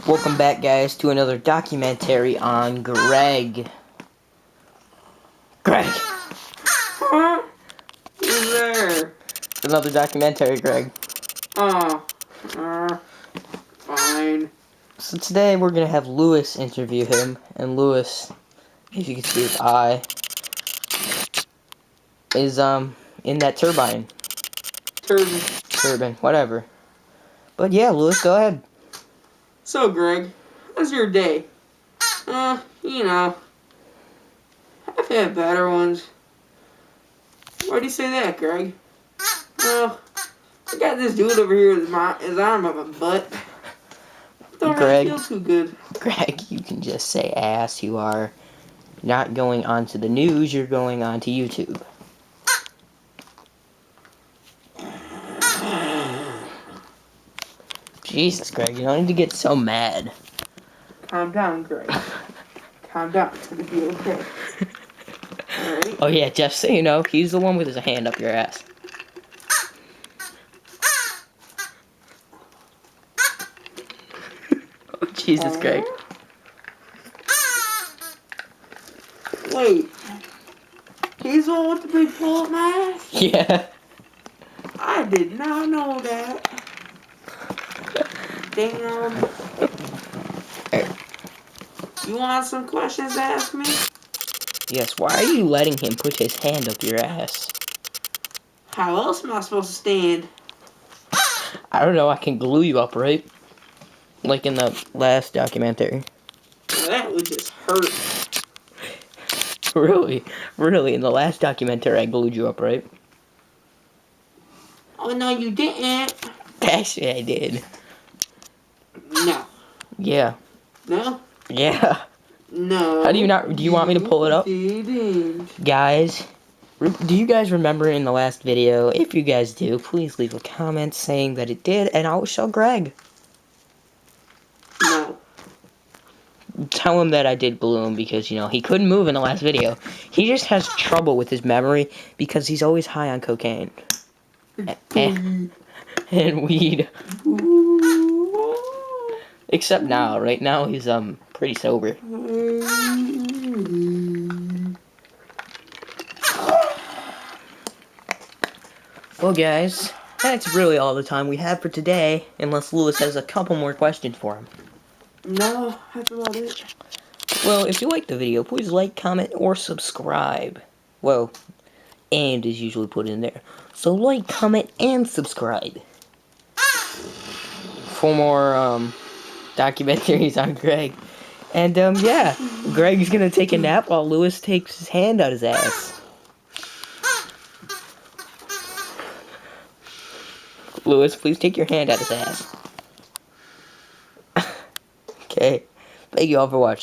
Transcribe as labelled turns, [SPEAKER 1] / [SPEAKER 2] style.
[SPEAKER 1] Welcome back, guys, to another documentary on Greg. Greg!
[SPEAKER 2] Huh? Who's there?
[SPEAKER 1] Another documentary, Greg.
[SPEAKER 2] Oh, fine.
[SPEAKER 1] So today we're going to have Lewis interview him. And Lewis, if you can see his eye, is in that turbine. Turbine, whatever. But yeah, Lewis, go ahead.
[SPEAKER 2] So, Greg, how's your day? You know, I've had better ones. Why do you say that, Greg? Well, I got this dude over here with his arm up my butt. Don't
[SPEAKER 1] Greg,
[SPEAKER 2] really feel too good.
[SPEAKER 1] Greg, you can just say ass. You are not going onto the news, you're going onto YouTube. Jesus, Greg, you don't need to get so mad.
[SPEAKER 2] Calm down, Greg. Calm down. It's gonna be okay. Alright?
[SPEAKER 1] Oh yeah, just so you know, he's the one with his hand up your ass. Oh, Jesus, Greg.
[SPEAKER 2] Wait. He's the one with the big pull-up mask?
[SPEAKER 1] Yeah.
[SPEAKER 2] I did not know that. Damn. You want some questions to ask me?
[SPEAKER 1] Yes, why are you letting him put his hand up your ass?
[SPEAKER 2] How else am I supposed to stand?
[SPEAKER 1] I don't know, I can glue you up, right? Like in the last documentary.
[SPEAKER 2] Well, that would just hurt.
[SPEAKER 1] Really? Really, in the last documentary I glued you up, right?
[SPEAKER 2] Oh, no, you didn't.
[SPEAKER 1] Actually, I did.
[SPEAKER 2] No.
[SPEAKER 1] Yeah.
[SPEAKER 2] No?
[SPEAKER 1] Yeah.
[SPEAKER 2] No.
[SPEAKER 1] How do you not... Do you want me to pull it up?
[SPEAKER 2] Didn't.
[SPEAKER 1] Guys, do you guys remember in the last video? If you guys do, please leave a comment saying that it did, and I'll show Greg.
[SPEAKER 2] No.
[SPEAKER 1] Tell him that I did glue him because, you know, he couldn't move in the last video. He just has trouble with his memory because he's always high on cocaine. And weed. Except now. Right now he's, pretty sober. Well, guys, that's really all the time we have for today, unless Lewis has a couple more questions for him.
[SPEAKER 2] No, that's about it.
[SPEAKER 1] Well, if you liked the video, please like, comment, or subscribe. Well, and is usually put in there. So like, comment, and subscribe. For more, documentaries on Greg. And, yeah, Greg's gonna take a nap while Lewis takes his hand out his ass. Lewis, please take your hand out his ass. Okay. Thank you all for watching.